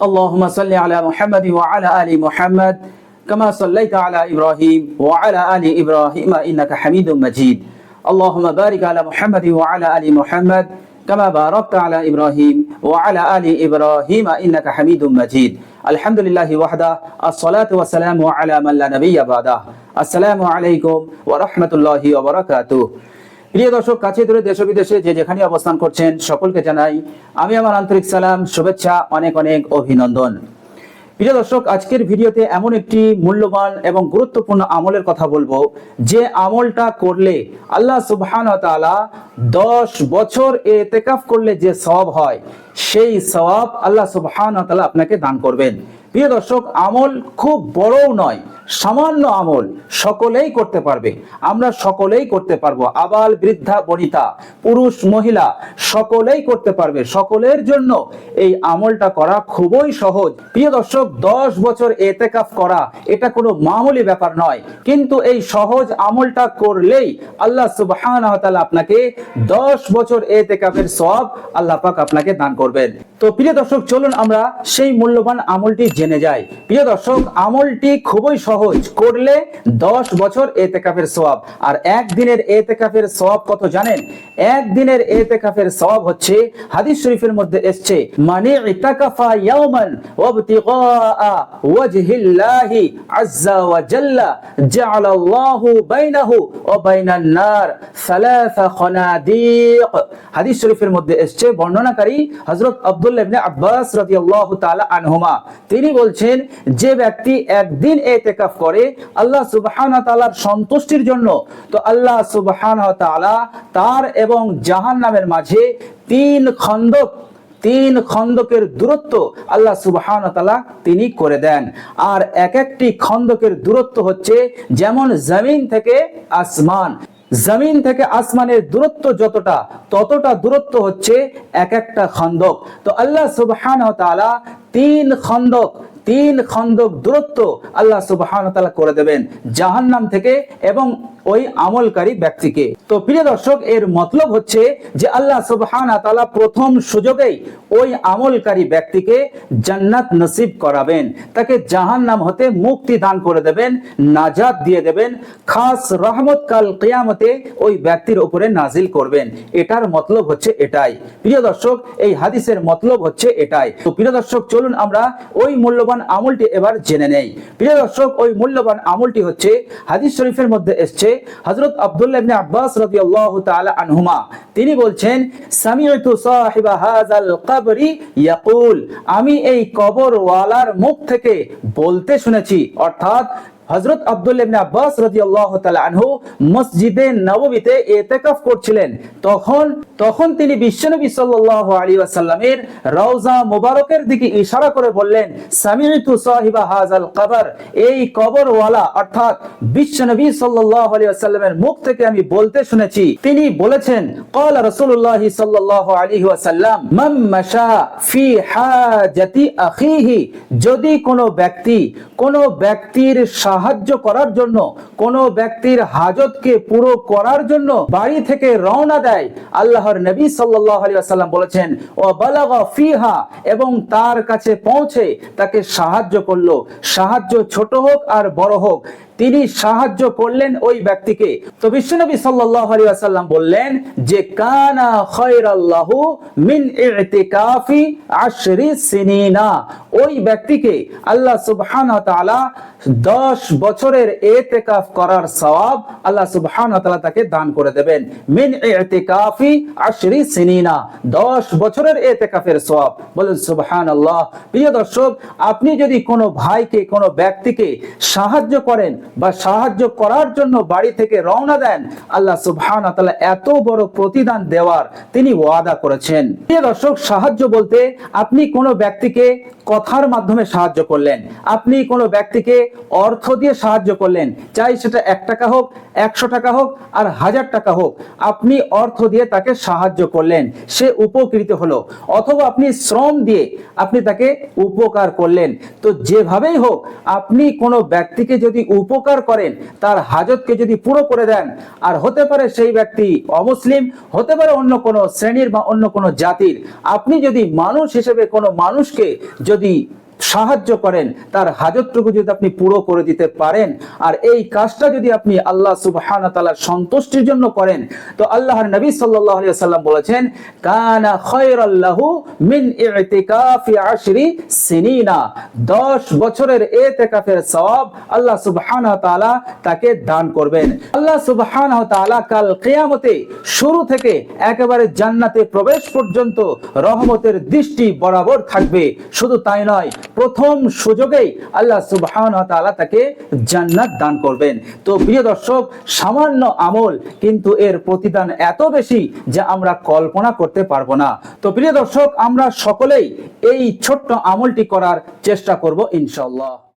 اللهم صل على محمد وعلى آل محمد كما صليت على إبراهيم وعلى آل إبراهيم إنك حميد مجيد اللهم بارك على محمد وعلى آل محمد كما باركت على إبراهيم وعلى آل إبراهيم إنك حميد مجيد الحمد لله وحده الصلاة والسلام على من لا نبي بعده السلام عليكم ورحمة الله وبركاته। প্রিয় দর্শক, কাছে দূরে দেশ ও বিদেশে যে যেখানে অবস্থান করছেন সকলকে জানাই আমি আমার আন্তরিক সালাম, শুভেচ্ছা, অনেক অনেক অভিনন্দন। প্রিয় দর্শক, আজকের ভিডিওতে এমন একটি মূল্যবান এবং গুরুত্বপূর্ণ আমলের কথা বলবো যে আমলটা করলে আল্লাহ সুবহানাহু ওয়া তাআলা 10 বছর ইতিকাফ করলে যে সওয়াব হয় সেই সওয়াব আল্লাহ সুবহানাহু ওয়া তাআলা আপনাকে দান করবেন। প্রিয় দর্শক, আমল খুব বড়ও নয়, সামান্য আমল, সকলেই করতে পারবে, আমরা সকলেই করতে পারবো, আবাল বৃদ্ধা বনিতা পুরুষ মহিলা সকলেই করতে পারবে। সকলের জন্য এই আমলটা করা খুবই সহজ। প্রিয় দর্শক, 10 বছর ইতিকাফ করা এটা কোনো মামুলি ব্যাপার নয়, কিন্তু এই সহজ আমলটা করলেই আল্লাহ সুবহানাহু ওয়া তাআলা আপনাকে 10 বছর ইতিকাফের সওয়াব আল্লাহ পাক আপনাকে দান করবেন। তো প্রিয় দর্শক, চলুন আমরা সেই মূল্যবান আমলটি জেনে যাই। প্রিয় দর্শক, আমলটি খুবই সহজ, করলে 10 বছর ইতিকাফের সওয়াব। আর একদিনের ইতিকাফের সওয়াব কত জানেন? একদিনের ইতিকাফের সওয়াব হচ্ছে হাদিস শরীফের মধ্যে এসেছে, মানি ইতাকাফা ইয়াওমান ওয়াবতিগা ওয়াজহিল্লাহি আযজা ওয়া জাল্লা জাআলাল্লাহু বাইনাহু ওয়া বাইনান নার সালাসা খানাদিক। হাদিস শরীফের মধ্যে এসেছে, বর্ণনাকারী হযরত আব্দুল্লাহ ইবনে আব্বাস রাদিয়াল্লাহু তাআলা আনহুমা, তিনি বলছেন যে ব্যক্তি একদিন ইতিকাফ করে আল্লাহ সুবহানাহু ওয়া তাআলার সন্তুষ্টির জন্য, তো আল্লাহ সুবহানাহু ওয়া তাআলা তার এবং জাহান্নামের মাঝে 3 খন্দকের দূরত্ব আল্লাহ সুবহানাহু ওয়া তাআলা তিনি করে দেন। আর এক একটি খন্দকের দূরত্ব হচ্ছে যেমন জমিন থেকে আসমান, জমিন থেকে আসমানের দূরত্ব যতটা, ততটা দূরত্ব হচ্ছে এক একটা খন্দক। তো আল্লাহ সুবহানাহু ওয়া তাআলা 3 খন্দক দূরত্ব আল্লাহ সুবহানাহু ওয়া তাআলা করে দেবেন জাহান্নাম থেকে এবং ওই আমলকারী ব্যক্তিকে। তো প্রিয় দর্শক, এর মতলব হচ্ছে যে আল্লাহ সুবহানাহু ওয়া তাআলা প্রথম সুযোগেই ওই আমলকারী ব্যক্তিকে জান্নাত নসিব করাবেন, তাকে জাহান্নাম হতে মুক্তি দান করে দেবেন, নাজাত দিয়ে দেবেন, খাস রহমত কাল কিয়ামতে ওই ব্যক্তির উপরে নাজিল করবেন। এটার মতলব হচ্ছে এটাই। প্রিয় দর্শক, এই হাদিসের মতলব হচ্ছে এটাই। তো প্রিয় দর্শক, চলুন আমরা ওই মূল্যবান আমলটি এবার জেনে নেই। প্রিয় দর্শক, ওই মূল্যবান আমলটি হচ্ছে হাদিস শরীফের মধ্যে এসেছে, হযরত আব্দুল্লাহ ইবনে আব্বাস রাদিয়াল্লাহু তাআলা আনহুমা, তিনি বলছেন, সামি'তু সাহিবা হাযাল কবরি ইয়াকুল, আমি এই কবরওয়ালার মুখ থেকে বলতে শুনেছি, অর্থাৎ হযরত আব্দুল্লাহ ইবনে আব্বাস রাদিয়াল্লাহু তাআলা আনহু মসজিদে নববীতে ইতিকাফ করছিলেন, তখন তিনি বিশ্বনবী সাল্লাল্লাহু আলাইহি ওয়াসাল্লামের রওজা মুবারকের দিকে ইশারা করে বললেন, সামি'তু সাহিবা হাযাল কবর, এই কবরওয়ালা অর্থাৎ বিশ্বনবী সাল্লাল্লাহু আলাইহি ওয়াসাল্লামের মুখ থেকে আমি বলতে শুনেছি। তিনি বলেছেন, ক্বালা রাসূলুল্লাহ সাল্লাল্লাহু আলাইহি ওয়াসাল্লাম, মান মাশা ফি হাজাতি আখিহি, যদি কোনো ব্যক্তির সাহায্য করার জন্য, কোন ব্যক্তির হাজতকে পুরো করার জন্য বাড়ি থেকে রওনা দেয়, আল্লাহর নবী সাল্লাল্লাহু আলাইহি ওয়াসাল্লাম বলেছেন, ওয়া বালাগা ফিহা, এবং তার কাছে পৌঁছে তাকে সাহায্য করলো, সাহায্য ছোট হোক আর বড় হোক, তিনি সাহায্য করলেন ওই ব্যক্তিকে। তো বিশ্বনবী সাল্লাল্লাহু আলাইহি ওয়াসাল্লাম বললেন যে কানা খায়রাল্লাহু মিন ইতিকাফি 10 সিনিনা, ওই ব্যক্তিকে আল্লাহ সুবহানাহু ওয়া তাআলা 10 বছরের ইতিকাফ করার সওয়াব আল্লাহ সুবহানাহু ওয়া তাআলা তাকে দান করে দেবেন। মিন ইতিকাফি 10 সিনিনা, 10 বছরের ইতিকাফের সওয়াব, বলেন সুবহানাল্লাহ। প্রিয় দর্শক, আপনি যদি কোনো ভাইকে, কোনো ব্যক্তিকে সাহায্য করেন বা সাহায্য করার জন্য বাড়ি থেকে রওনা দেন, আল্লাহ সুবহানাহু ওয়া তাআলা এত বড় প্রতিদান দেওয়ার তিনি ওয়াদা করেছেন। প্রিয় দর্শক, সাহায্য বলতে আপনি কোনো ব্যক্তিকে কথার মাধ্যমে সাহায্য করলেন, আপনি কোনো ব্যক্তিকে অর্থ দিয়ে সাহায্য করলেন, চাই সেটা 1 টাকা হোক, 100 টাকা হোক আর 1000 টাকা হোক, আপনি অর্থ দিয়ে তাকে সাহায্য করলেন, সে উপকৃত হলো, অথবা আপনি শ্রম দিয়ে আপনি তাকে উপকার করলেন। তো যেভাবেই হোক, আপনি কোনো ব্যক্তিকে যদি উপকার করেন, তার হাজতকে যদি পুরো করে দেন, আর হতে পারে সেই ব্যক্তি অমুসলিম, হতে পারে অন্য কোনো শ্রেণীর বা অন্য কোনো জাতির, আপনি যদি মানুষ হিসেবে কোনো মানুষকে যদি সাহায্য করেন, তার হাজতটুকু যদি আপনি পুরো করে দিতে পারেন, আর এই কাজটা যদি আপনি আল্লাহ সুবহানাহু ওয়া তাআলার সন্তুষ্টির জন্য করেন, তো আল্লাহর নবী সাল্লাল্লাহু আলাইহি ওয়াসাল্লাম বলেছেন, কানা খায়রাল লাহু মিন ইতিকাফি 10 সিনিনা, 10 বছরের ইতিকাফের সওয়াব আল্লাহ সুবহানাহু ওয়া তাআলা তাকে দান করবেন। আল্লাহ সুবহানাহু ওয়া তাআলা কাল কিয়ামতে শুরু থেকে একেবারে জান্নাতে প্রবেশ পর্যন্ত রহমতের দৃষ্টি বরাবর থাকবে। শুধু তাই নয়, প্রথম সুযোগেই আল্লাহ সুবহানাহু ওয়া তাআলা তাকে জান্নাত দান করবেন। তো প্রিয় দর্শক, সামান্য আমল কিন্তু এর প্রতিদান এত বেশি যে আমরা কল্পনা করতে পারবো না। তো প্রিয় দর্শক, আমরা সকলেই এই ছোট্ট আমলটি করার চেষ্টা করব ইনশাআল্লাহ।